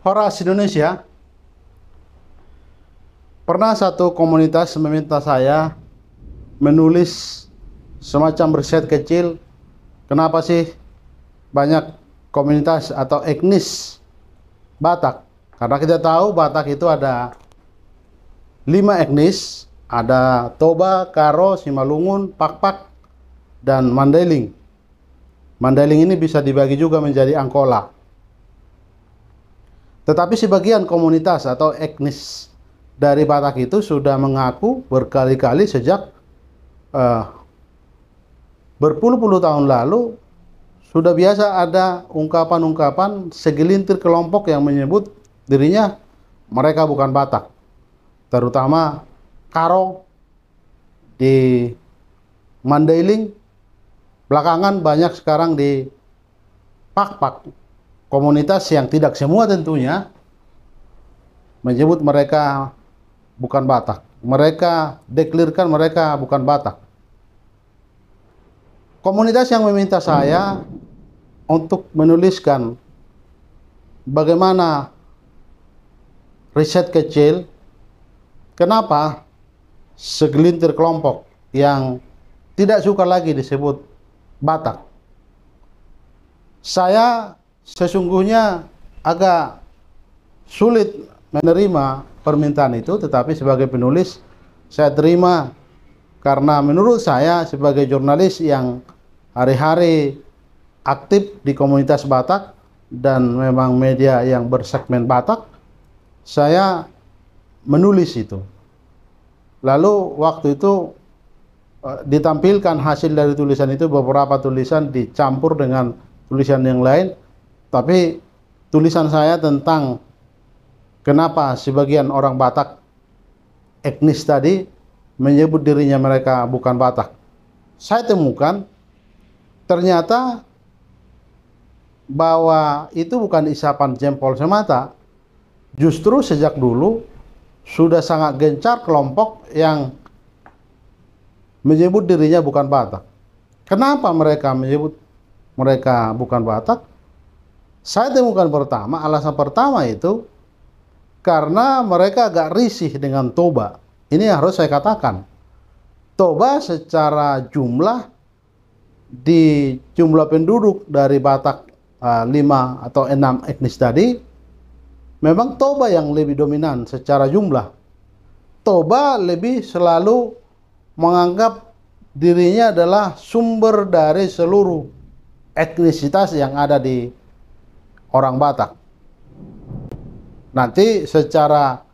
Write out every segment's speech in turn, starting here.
Horas Indonesia, pernah satu komunitas meminta saya menulis semacam riset kecil, kenapa sih banyak komunitas atau etnis Batak. Karena kita tahu Batak itu ada 5 etnis, ada Toba, Karo, Simalungun, Pakpak, dan Mandailing. Mandailing ini bisa dibagi juga menjadi Angkola. Tetapi sebagian komunitas atau etnis dari Batak itu sudah mengaku berkali-kali sejak berpuluh-puluh tahun lalu sudah biasa ada ungkapan-ungkapan segelintir kelompok yang menyebut dirinya mereka bukan Batak, terutama Karo di Mandailing, belakangan banyak sekarang di Pakpak, komunitas yang tidak semua tentunya menyebut mereka bukan Batak. Mereka deklarasikan mereka bukan Batak. Komunitas yang meminta saya untuk menuliskan bagaimana riset kecil, kenapa segelintir kelompok yang tidak suka lagi disebut Batak. Saya sesungguhnya agak sulit menerima permintaan itu, tetapi sebagai penulis saya terima karena menurut saya sebagai jurnalis yang hari-hari aktif di komunitas Batak dan memang media yang bersegmen Batak, saya menulis itu. Lalu waktu itu ditampilkan hasil dari tulisan itu, beberapa tulisan dicampur dengan tulisan yang lain, tapi tulisan saya tentang kenapa sebagian orang Batak etnis tadi menyebut dirinya mereka bukan Batak, saya temukan ternyata bahwa itu bukan isapan jempol semata. Justru sejak dulu sudah sangat gencar kelompok yang menyebut dirinya bukan Batak. Kenapa mereka menyebut mereka bukan Batak? Saya temukan pertama, alasan pertama itu karena mereka agak risih dengan Toba. Ini harus saya katakan. Toba secara jumlah, di jumlah penduduk dari Batak 5 atau 6 etnis tadi, memang Toba yang lebih dominan secara jumlah. Toba lebih selalu menganggap dirinya adalah sumber dari seluruh etnisitas yang ada di orang Batak. Nanti secara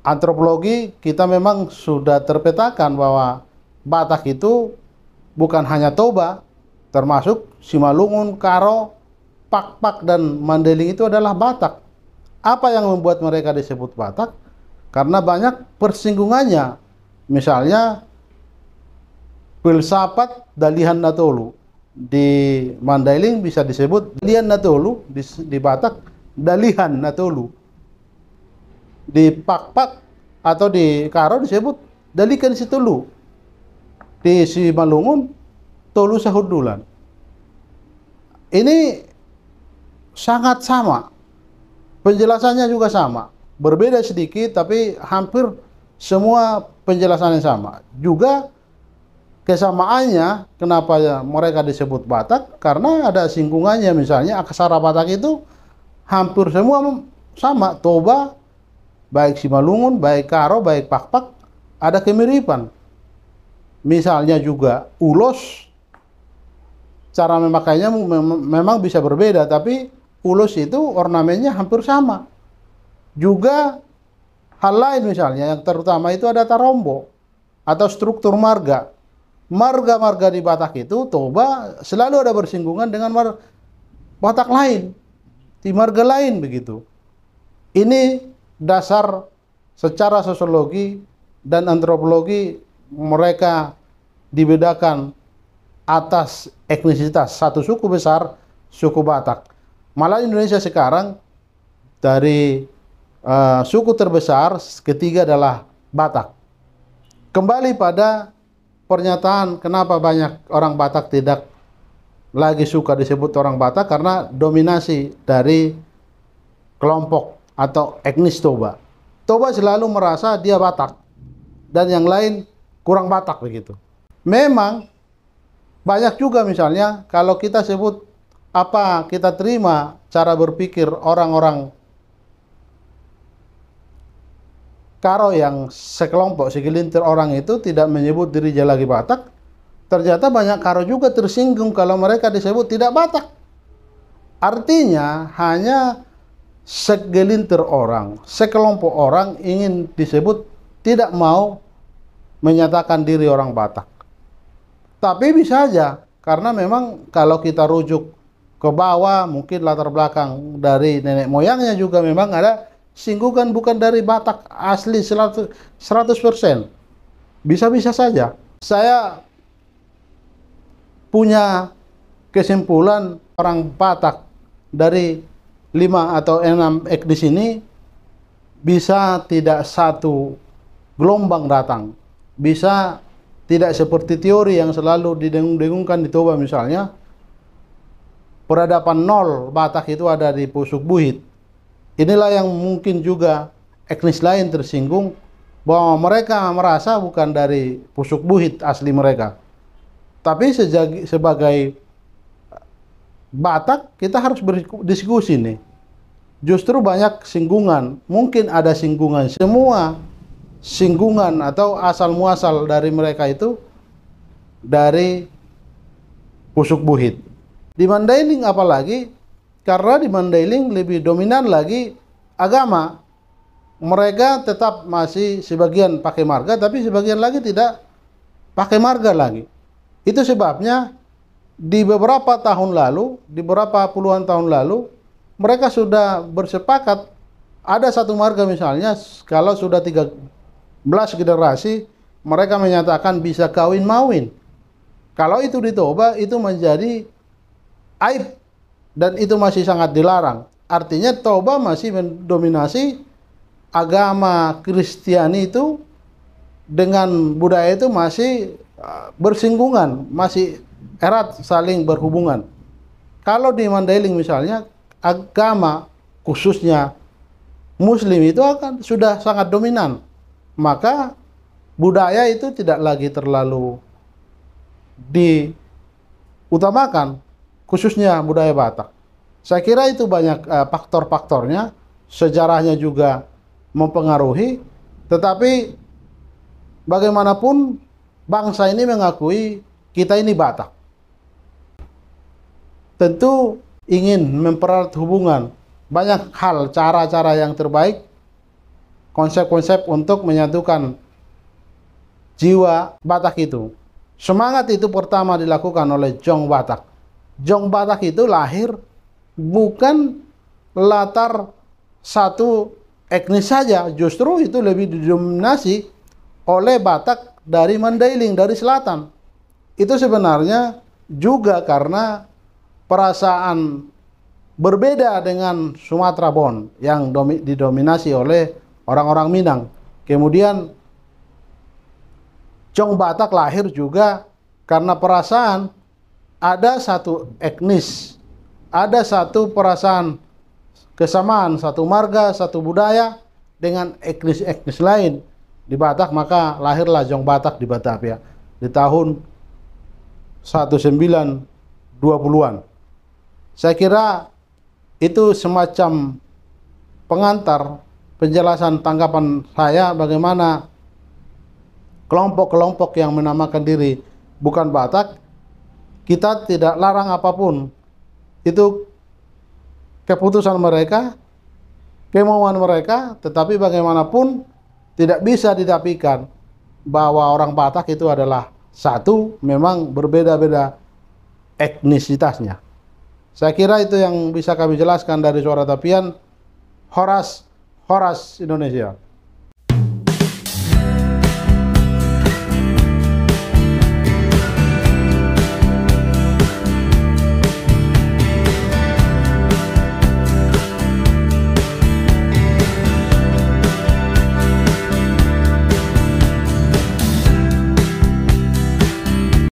antropologi kita memang sudah terpetakan bahwa Batak itu bukan hanya Toba, termasuk Simalungun, Karo, Pakpak, dan Mandailing itu adalah Batak. Apa yang membuat mereka disebut Batak? Karena banyak persinggungannya. Misalnya filsafat Dalihan Natolu di Mandailing bisa disebut Dalihan Natolu, di Batak Dalihan Natolu, di Pakpak atau di Karo disebut Dalikan Situlu, di Simalungun Tolu Sahudulan. Ini sangat sama, penjelasannya juga sama, berbeda sedikit tapi hampir semua penjelasannya sama. Juga kesamaannya, kenapa mereka disebut Batak, karena ada singgungannya. Misalnya aksara Batak itu hampir semua sama. Toba, baik Simalungun, baik Karo, baik Pakpak, ada kemiripan. Misalnya juga ulos, cara memakainya memang bisa berbeda, tapi ulos itu ornamennya hampir sama. Juga hal lain misalnya yang terutama itu ada tarombo atau struktur marga. Marga-marga di Batak itu, Toba selalu ada bersinggungan dengan Batak lain, di marga lain begitu. Ini dasar secara sosiologi dan antropologi mereka dibedakan atas etnisitas satu suku besar, suku Batak. Malah Indonesia sekarang dari suku terbesar ketiga adalah Batak. Kembali pada pernyataan kenapa banyak orang Batak tidak lagi suka disebut orang Batak, karena dominasi dari kelompok atau etnis Toba. Toba selalu merasa dia Batak dan yang lain kurang Batak begitu. Memang banyak juga misalnya kalau kita sebut apa kita terima cara berpikir orang-orang Karo yang sekelompok, segelintir orang itu tidak menyebut dirinya lagi Batak, ternyata banyak Karo juga tersinggung kalau mereka disebut tidak Batak. Artinya hanya segelintir orang, sekelompok orang ingin disebut tidak mau menyatakan diri orang Batak. Tapi bisa saja, karena memang kalau kita rujuk ke bawah, mungkin latar belakang dari nenek moyangnya juga memang ada singgungan bukan dari Batak asli 100%. Bisa-bisa saja. Saya punya kesimpulan orang Batak dari 5 atau 6 etnis ini bisa tidak satu gelombang datang. Bisa tidak seperti teori yang selalu didengung-dengungkan di Toba misalnya. Peradaban nol Batak itu ada di Pusuk Buhit. Inilah yang mungkin juga etnis lain tersinggung bahwa mereka merasa bukan dari Pusuk Buhit asli mereka. Tapi sebagai Batak kita harus berdiskusi nih. Justru banyak singgungan, mungkin ada singgungan. Semua singgungan atau asal muasal dari mereka itu dari Pusuk Buhit. Di Mandailing apalagi, karena di Mandailing lebih dominan lagi agama. Mereka tetap masih sebagian pakai marga, tapi sebagian lagi tidak pakai marga lagi. Itu sebabnya di beberapa tahun lalu, di beberapa puluhan tahun lalu, mereka sudah bersepakat ada satu marga misalnya, kalau sudah 13 generasi, mereka menyatakan bisa kawin-mawin. Kalau itu di Toba, itu menjadi aib. Dan itu masih sangat dilarang. Artinya Toba masih mendominasi agama Kristiani itu dengan budaya itu masih bersinggungan, masih erat saling berhubungan. Kalau di Mandailing misalnya, agama khususnya Muslim itu sudah sangat dominan. Maka budaya itu tidak lagi terlalu diutamakan, khususnya budaya Batak. Saya kira itu banyak faktor-faktornya, sejarahnya juga mempengaruhi, tetapi bagaimanapun bangsa ini mengakui kita ini Batak. Tentu ingin mempererat hubungan, banyak hal, cara-cara yang terbaik, konsep-konsep untuk menyatukan jiwa Batak itu. Semangat itu pertama dilakukan oleh Jong Batak. Jong Batak itu lahir bukan latar satu etnis saja, justru itu lebih didominasi oleh Batak dari Mandailing, dari selatan. Itu sebenarnya juga karena perasaan berbeda dengan Sumatera Bon yang didominasi oleh orang-orang Minang. Kemudian Jong Batak lahir juga karena perasaan ada satu etnis, ada satu perasaan kesamaan, satu marga, satu budaya dengan etnis-etnis lain di Batak, maka lahirlah Jong Batak di Batavia di tahun 1920-an. Saya kira itu semacam pengantar penjelasan tanggapan saya bagaimana kelompok-kelompok yang menamakan diri bukan Batak. Kita tidak larang apapun, itu keputusan mereka, kemauan mereka, tetapi bagaimanapun tidak bisa ditapikan bahwa orang Batak itu adalah satu, memang berbeda-beda etnisitasnya. Saya kira itu yang bisa kami jelaskan dari Suara Tapian. Horas Indonesia.